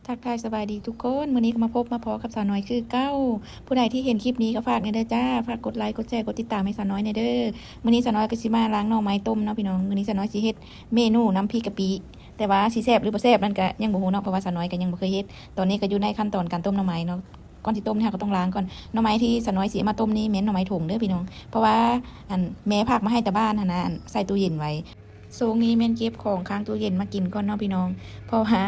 ทักทายสบายดีทุกคนมื้อนี้ก็มาพบมาพอกับสาวน้อยคือเก้าผู้ใดที่เห็นคลิปนี้ก็ฝากในเด้อจ้าฝากกดไลค์กดแชร์กดติดตามให้สาวน้อยในเด้อมื้อนี้สาวน้อยก็สิมาล้างหน่อไม้ต้มเนาะพี่น้องมื้อนี้สาวน้อยสิเฮ็ดเมนูน้ำพริกกะปิแต่ว่าสิแซ่บหรือบ่แซ่บนั่นก็ยังบ่ฮู้เนาะเพราะว่าสาวน้อยก็ยังบ่เคยเฮ็ดตอนนี้ก็อยู่ในขั้นตอนการต้มหน่อไม้เนาะก่อนที่ต้มเนี่ยก็ต้องล้างก่อนหน่อไม้ที่สาวน้อยสิมาต้มนี่แม่นหน่อไม้ถุงเด้อพี่น้องเพราะว่าแม่พากมาให้แต่บ้านหั่นนะใส่ตู้เย็นไว้โซงนี้แม่นเก็บของค้างตู้เย็นมากินก่อนเนาะพี่น้องเพราะว่า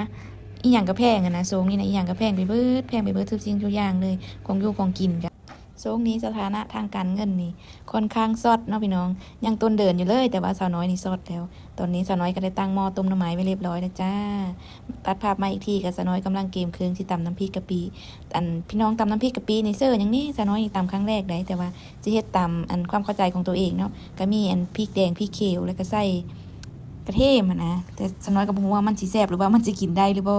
อีหยังก็แพงอะนะโซงนี้นะอีหยังก็แพงไปเบิดทุกสิ่งทุกอย่างเลยของอยู่ของกินกันโซงนี้สถานะทางการเงินนี่ค่อนข้างซอดเนาะพี่น้องยังต้นเดินอยู่เลยแต่ว่าสาวน้อยนี่ซอดแล้วตอนนี้สาวน้อยก็ได้ตั้งหม้อต้มน้ำไม้ไว้เรียบร้อยแล้วจ้าตัดภาพมาอีกทีกับสาวน้อยกำลังเกมเครื่องที่ตำน้ำพริกกะปิพี่น้องตำน้ำพริกกะปิในเซอร์อย่างนี้สาวน้อยนี่ตำครั้งแรกได้แต่ว่าจะเฮ็ดตำความเข้าใจของตัวเองเนาะก็มีพริกแดงพริกเขียวแล้วก็ใส่กระเทียมนะแต่สาวน้อยก็บ่ฮู้ว่ามันสิแซ่บหรือว่ามันสิกินได้หรือบ่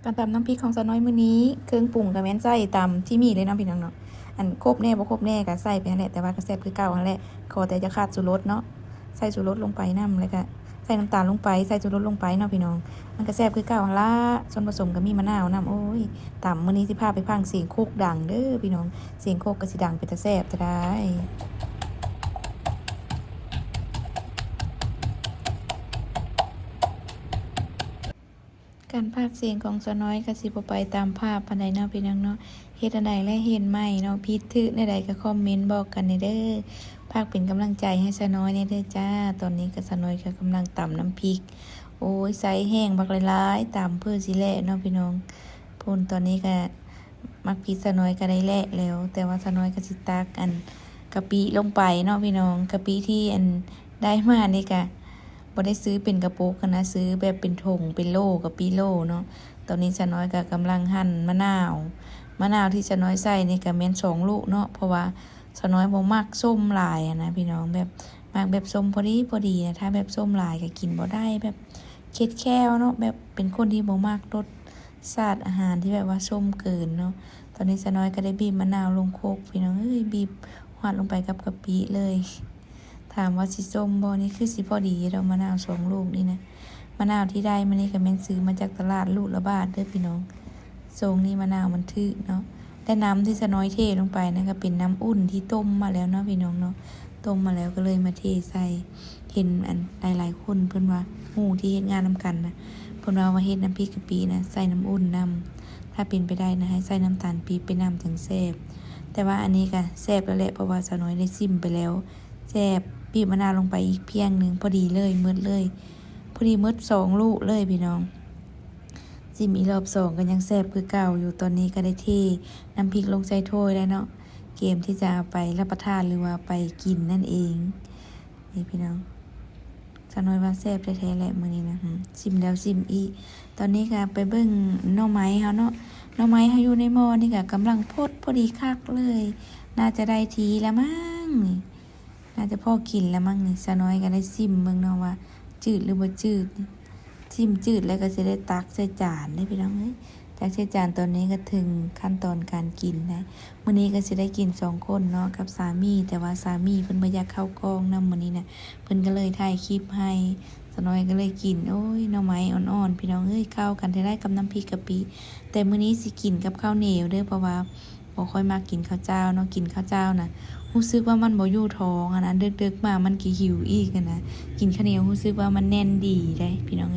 การตำน้ำพริกของสาวน้อยมื้อนี้เครื่องปรุงก็แม่นใส่ตำที่มีเลยเนาะพี่น้องเนาะครบแน่บ่ครบแน่ก็ใส่ไปนั่นแหละแต่ว่าก็แซ่บคือเก่านั่นแหละขอแต่จะขาดชูรสเนาะใส่ชูรสลงไปนำแล้วก็ใส่น้ำตาลลงไปใส่ชูรสลงไปเนาะพี่น้องมันก็แซ่บคือเก่าหั่นล่ะส่วนผสมก็มีมะนาวนำโอ้ยตำมื้อนี้สิพาไปฟังเสียงโคกดังเด้อพี่น้องเสียงโคกก็สิดังเป็นตาแซ่บจะได้การพากย์เสียงของสาวน้อยก็สิบ่ไปตามภาพปานใดเนาะพี่น้องเนาะเฮ็ดอันใดและเห็นใหม่เนาะผิดถูกในใดก็คอมเมนต์บอกกันเด้อพากเป็นกำลังใจให้สาวน้อยเด้อจ้าตอนนี้ก็สาวน้อยก็กำลังตำน้ำพริกโอ้ยใส่แห้งบักหลายๆตำเพื่อสิแล่เนาะพี่น้องพูนตอนนี้ก็มักพริกสาวน้อยก็ได้แล่แล้วแต่ว่าสาวน้อยก็สิตักกะปิลงไปเนาะพี่น้องกะปิที่ได้มานี่ก็บ่ได้ซื้อเป็นกระปุกนะซื้อแบบเป็นถุงเป็นโลกับปีโลเนาะตอนนี้สะน้อยก็กำลังหั่นมะนาวที่สะน้อยใส่นี่ก็แม่น2 ลูกเนาะเพราะว่าสะน้อยบ่มักส้มหลายนะพี่น้องแบบมักแบบส้มพอดีนะถ้าแบบส้มหลายก็กินบ่ได้แบบเค็ดแค้วเนาะแบบเป็นคนที่บ่มักรสชาติอาหารที่แบบว่าส้มเกินเนาะตอนนี้สะน้อยก็ได้บีบมะนาวลงโคกพี่น้องบีบหวานลงไปกับกะปิเลยถามว่าสิส้มบ่นี่คือสิพอดีเรามะนาว2 ลูกนี่นะมะนาวที่ได้มานี่ก็แม่นซื้อมาจากตลาดลูกละบาทเด้อพี่น้องทรงนี้มะนาวมันถึกเนาะแต่น้ำที่สะน้อยเทลงไปนะก็เป็นน้ำอุ่นที่ต้มมาแล้วเนาะพี่น้องเนาะต้มมาแล้วก็เลยมาเทใส่เห็นหลายคนเพิ่นว่าหมู่ที่เฮ็ดงานนำกันนะเพิ่นว่าเฮ็ดน้ำพริกกะปินะใส่น้ำอุ่นนำถ้าเป็นไปได้นะให้ใส่น้ำตาลปี๊บไปนำจังแซ่บแต่ว่าอันนี้ก็แซ่บแล้วแหละเพราะว่าสะน้อยได้ซิมไปแล้วแซ่บบีบมะนาวลงไปอีกเพียงนึงพอดีเลยหมดเลยพอดีหมด2 ลูกเลยพี่น้องจิ้มอีกรอบ2ก็ยังแซ่บคือเก่าอยู่ตอนนี้ก็ได้เทน้ำพริกลงใส่ถ้วยแล้วเนาะเกมที่จะเอาไปรับประทานหรือว่าไปกินนั่นเองนี่พี่น้องสะน้อยว่าแซ่บแท้ๆแหละมื้อนี้นะชิมแล้วชิมอีกตอนนี้ก็ไปเบิ่งหน่อไม้เฮาเนาะหน่อไม้เฮาอยู่ในหม้อนี่ก็กำลังพดพอดีคักเลยน่าจะได้ทีแล้วมั้งนี่น่าจะพอกินแล้วมั้งนี่สะน้อยก็ได้ชิมเบิ่งเนาะว่าจืดหรือบ่จืดชิมจืดแล้วก็จะได้ตักใส่จานได้พี่น้องตักใส่จานตอนนี้ก็ถึงขั้นตอนการกินนะมื้อนี้ก็สิได้กิน2 คนเนาะกับสามีแต่ว่าสามีเพิ่นบ่อยากเข้ากองนำมื้อนี้นะเพิ่นก็เลยถ่ายคลิปให้สะน้อยก็เลยกินโอ้ยหน่อไม้อ่อนๆพี่น้องเข้ากันได้กับน้ำพริกกะปิแต่มื้อนี้สิกินกับข้าวเหนียวเด้อเพราะว่าบ่ค่อยมักกินข้าวเจ้าเนาะกินข้าวเจ้านะรู้สึกว่ามันบ่อยู่ท้องนะดึกๆมามันก็หิวอีกนะกินข้าวเหนียวรู้สึกว่ามันแน่นดีได้พี่น้อง